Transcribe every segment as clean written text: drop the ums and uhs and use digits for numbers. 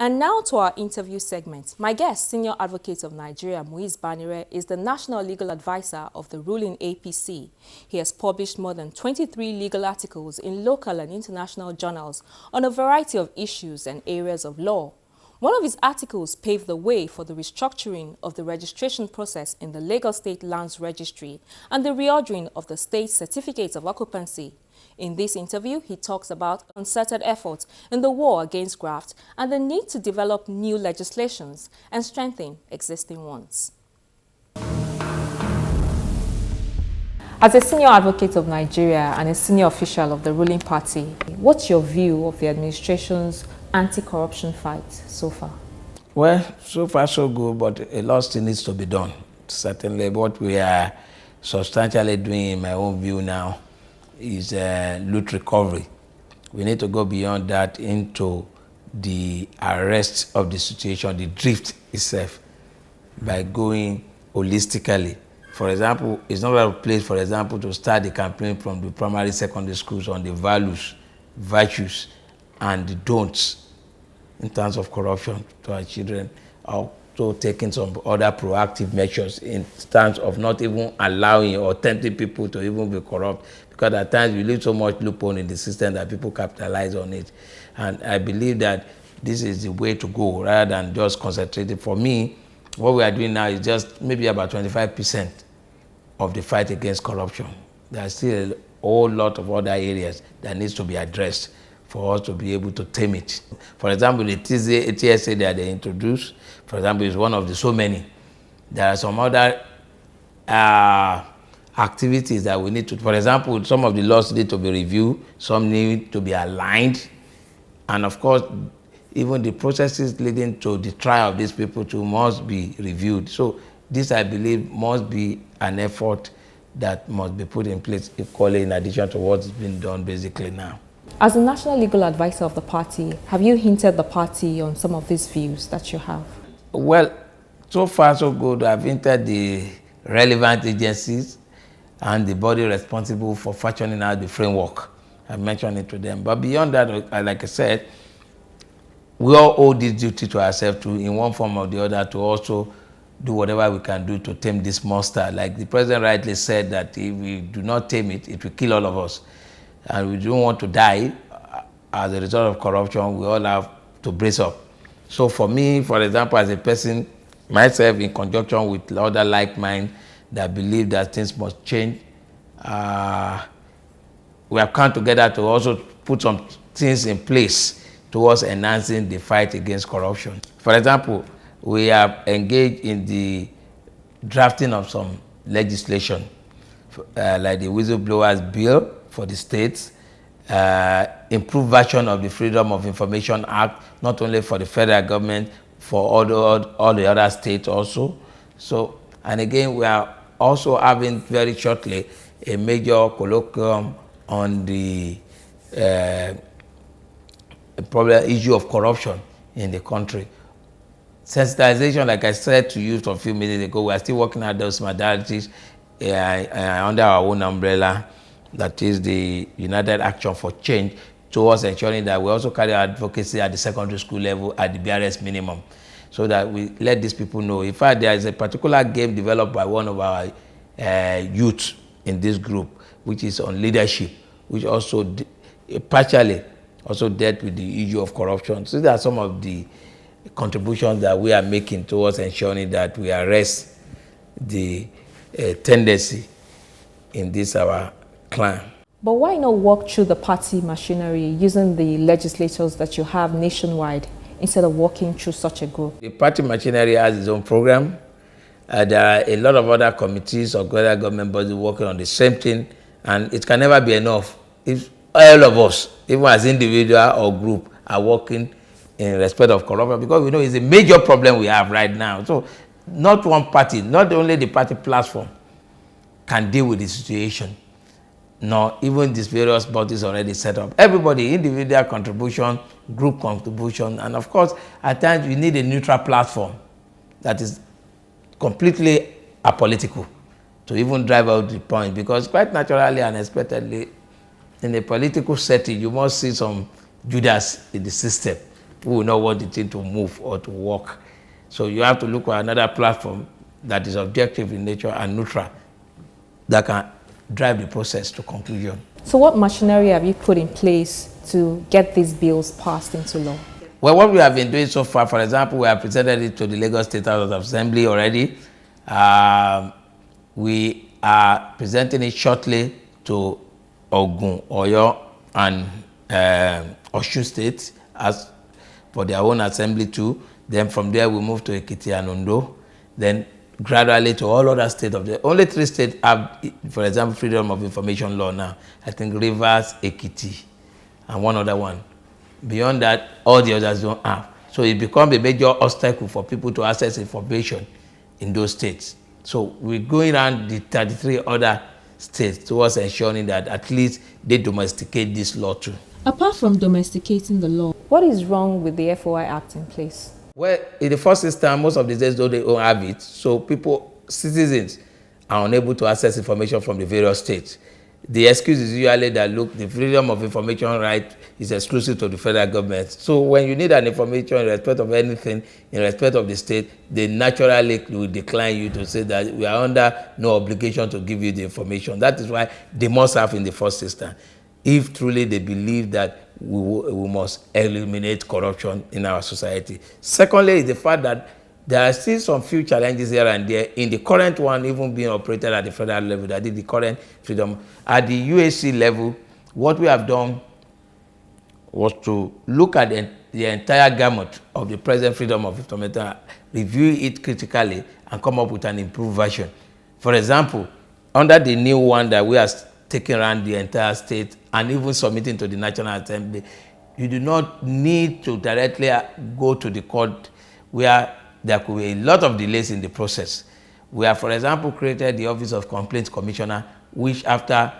And now to our interview segment. My guest, Senior Advocate of Nigeria, Muiz Banire, is the National Legal Advisor of the ruling APC. He has published more than 23 legal articles in local and international journals on a variety of issues and areas of law. One of his articles paved the way for the restructuring of the registration process in the Lagos State Lands Registry and the reordering of the state certificates of occupancy. In this interview, he talks about concerted efforts in the war against graft and the need to develop new legislations and strengthen existing ones. As a senior advocate of Nigeria and a senior official of the ruling party, what's your view of the administration's anti-corruption fight so far? Well, so far so good, but a lot still needs to be done. Certainly what we are substantially doing, in my own view now, is loot recovery. We need to go beyond that into the arrest of the situation, the drift itself, by going holistically. For example, it's not a place, for example, to start the campaign from the primary, secondary schools on the values, virtues, and the don'ts in terms of corruption to our children, also taking some other proactive measures in terms of not even allowing or tempting people to even be corrupt, because at times we leave so much loophole in the system that people capitalize on it. And I believe that this is the way to go rather than just concentrating. For me, what we are doing now is just maybe about 25% of the fight against corruption. There are still a whole lot of other areas that needs to be addressed for us to be able to tame it. For example, the TSA that they introduced, for example, is one of the so many. There are some other activities that we need to, for example, some of the laws need to be reviewed, some need to be aligned, and of course, even the processes leading to the trial of these people too must be reviewed. So this, I believe, must be an effort that must be put in place equally in addition to what's been done basically now. As the National Legal Advisor of the party, have you hinted the party on some of these views that you have? Well, so far so good. I've hinted the relevant agencies and the body responsible for fashioning out the framework. I mentioned it to them. But beyond that, like I said, we all owe this duty to ourselves to, in one form or the other, to also do whatever we can do to tame this monster. Like the president rightly said, that if we do not tame it, it will kill all of us. And we don't want to die as a result of corruption. We all have to brace up. So for me, for example, as a person, myself in conjunction with other like minds that believe that things must change, we have come together to also put some things in place towards enhancing the fight against corruption. For example, we have engaged in the drafting of some legislation, like the Whistleblowers Bill for the states, improved version of the Freedom of Information Act, not only for the federal government, for all the other states also. So, and again, we are also having very shortly a major colloquium on the problem issue of corruption in the country. Sensitization, like I said to you a few minutes ago, we are still working at those modalities under our own umbrella, that is the United Action for Change, towards ensuring that we also carry out advocacy at the secondary school level at the BRS minimum, so that we let these people know. In fact, there is a particular game developed by one of our youth in this group, which is on leadership, which also partially also dealt with the issue of corruption. So these are some of the contributions that we are making towards ensuring that we arrest the tendency in this our clan. But why not walk through the party machinery using the legislators that you have nationwide instead of walking through such a group? The party machinery has its own program. There are a lot of other committees or other government bodies working on the same thing, and it can never be enough if all of us, even as individual or group, are working in respect of corruption, because we know it's a major problem we have right now. So not one party, not only the party platform, can deal with the situation. No, even these various bodies already set up. Everybody, individual contribution, group contribution, and of course, at times we need a neutral platform that is completely apolitical to even drive out the point, because quite naturally and unexpectedly, in a political setting, you must see some Judas in the system people will not want the thing to move or to work. So you have to look for another platform that is objective in nature and neutral that can drive the process to conclusion. So what machinery have you put in place to get these bills passed into law? Well, what we have been doing so far, for example, we have presented it to the Lagos State House of Assembly already. We are presenting it shortly to Ogun, Oyo, and Osun State as for their own assembly too. Then from there we move to Ekiti and Ondo. Then gradually to all other states of the only 3 states have, for example, freedom of information law now. I think Rivers, Ekiti, and one other one. Beyond that, all the others don't have. So it becomes a major obstacle for people to access information in those states. So we're going around the 33 other states towards ensuring that at least they domesticate this law too. Apart from domesticating the law, what is wrong with the FOI Act in place? Well, in the first instance, most of the states don't have it. So people, citizens, are unable to access information from the various states. The excuse is usually that, look, the freedom of information right is exclusive to the federal government. So when you need an information in respect of anything, in respect of the state, they naturally will decline you to say that we are under no obligation to give you the information. That is why they must have in the first instance, if truly they believe that we must eliminate corruption in our society. Secondly, is the fact that there are still some few challenges here and there in the current one, even being operated at the federal level, that is the current freedom. At the UAC level, what we have done was to look at the entire gamut of the present freedom of information, review it critically, and come up with an improved version. For example, under the new one that we are taking around the entire state and even submitting to the National Assembly, you do not need to directly go to the court where there could be a lot of delays in the process. We have, for example, created the Office of Complaints Commissioner, which after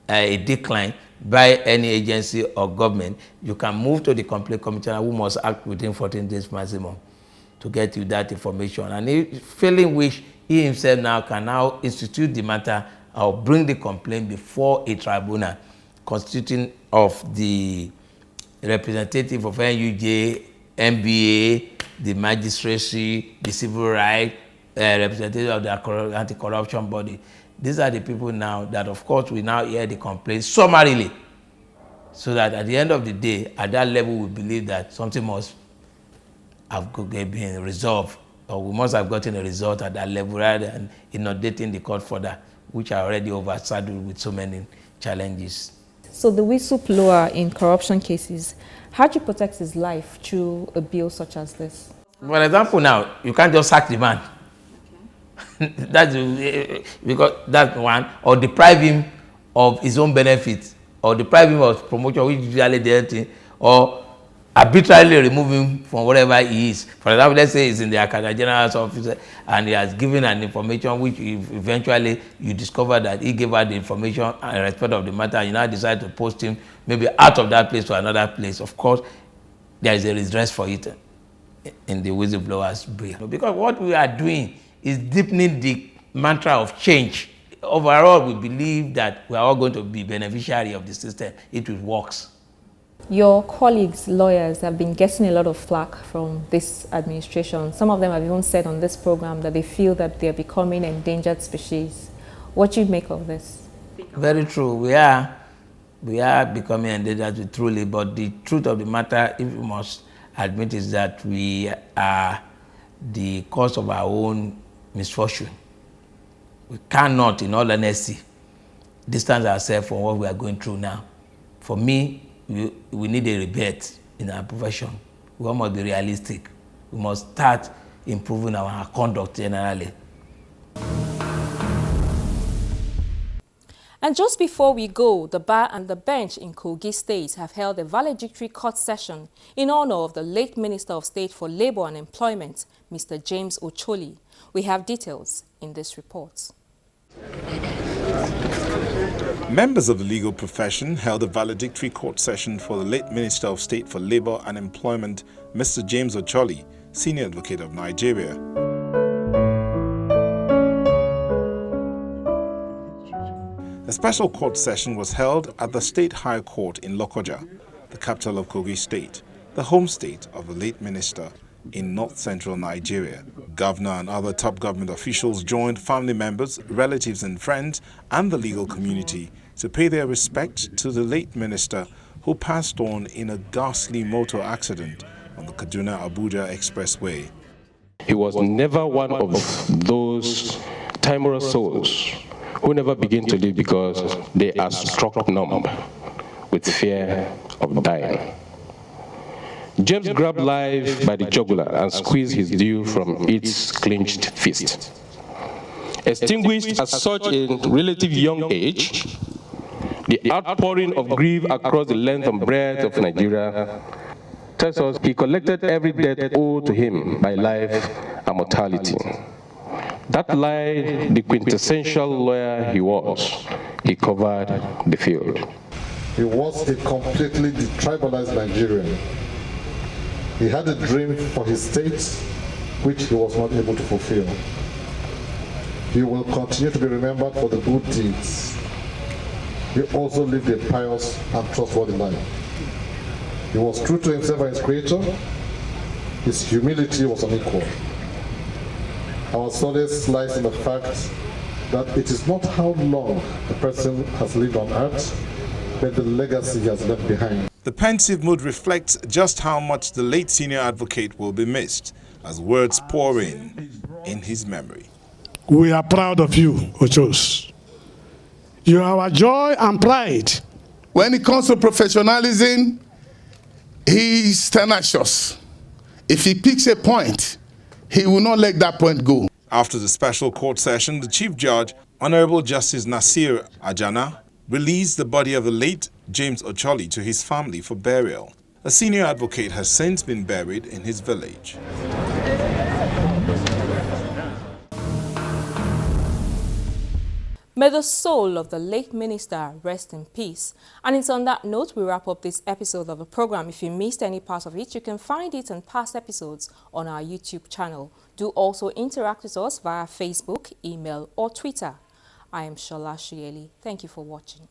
a decline by any agency or government, you can move to the Complaint Commissioner, who must act within 14 days maximum to get you that information. And if failing which, he himself now can now institute the matter or bring the complaint before a tribunal constituting of the representative of NUJ, MBA, the magistracy, the civil rights, representative of the anti-corruption body. These are the people now that, of course, we now hear the complaint summarily, so that at the end of the day, at that level, we believe that something must have been resolved, or we must have gotten a result at that level rather than inundating the court further, which are already overshadowed with so many challenges. So the whistleblower in corruption cases, how do you protect his life through a bill such as this? For example, now, you can't just sack the man. Okay. Because that's one, or deprive him of his own benefits, or deprive him of promotion, which usually the other thing, or arbitrarily remove him from wherever he is. For example, let's say he's in the Academy General's office and he has given an information which eventually you discover that he gave out the information in respect of the matter, and you now decide to post him maybe out of that place to another place. Of course, there is a redress for it in the whistleblower's bill. Because what we are doing is deepening the mantra of change. Overall, we believe that we are all going to be beneficiary of the system if it works. Your colleagues, lawyers, have been getting a lot of flack from this administration. Some of them have even said on this program that they feel that they're becoming endangered species. What do you make of this? Very true. We are becoming endangered truly, but the truth of the matter, if we must admit, is that we are the cause of our own misfortune. We cannot, in all honesty, distance ourselves from what we are going through now. For me, we need a rebate in our profession. We must be realistic. We must start improving our conduct generally. And just before we go, the bar and the bench in Kogi State have held a valedictory court session in honor of the late Minister of State for Labour and Employment, Mr. James Ocholi. We have details in this report. Members of the legal profession held a valedictory court session for the late Minister of State for Labour and Employment, Mr. James Ocholi, Senior Advocate of Nigeria. A special court session was held at the State High Court in Lokoja, the capital of Kogi State, the home state of the late minister in north-central Nigeria. Governor and other top government officials joined family members, relatives and friends and the legal community to pay their respect to the late minister who passed on in a ghastly motor accident on the Kaduna-Abuja Expressway. He was never one of those timorous souls who never begin to live because they are struck numb with fear of dying. James grabbed life by the jugular and squeezed his due from its clenched fist. Extinguished at such a relatively young age, the outpouring of grief across the length and breadth of Nigeria tells us he collected every debt owed to him by life and mortality. That life, the quintessential lawyer he was, he covered the field. He was a completely detribalized Nigerian. He had a dream for his state, which he was not able to fulfill. He will continue to be remembered for the good deeds. He also lived a pious and trustworthy life. He was true to himself and his creator. His humility was unequal. Our solace lies in the fact that it is not how long a person has lived on earth, but the legacy he has left behind. The pensive mood reflects just how much the late senior advocate will be missed as words pour in his memory. We are proud of you, Ochos. You are our joy and pride. When it comes to professionalism, he is tenacious. If he picks a point, he will not let that point go. After the special court session, the Chief Judge, Honorable Justice Nasir Ajana, released the body of the late James Ocholi to his family for burial. A senior advocate has since been buried in his village. May the soul of the late minister rest in peace. And it's on that note we wrap up this episode of the program. If you missed any part of it, you can find it in past episodes on our YouTube channel. Do also interact with us via Facebook, email or Twitter. I am Shola Shuyeli. Thank you for watching.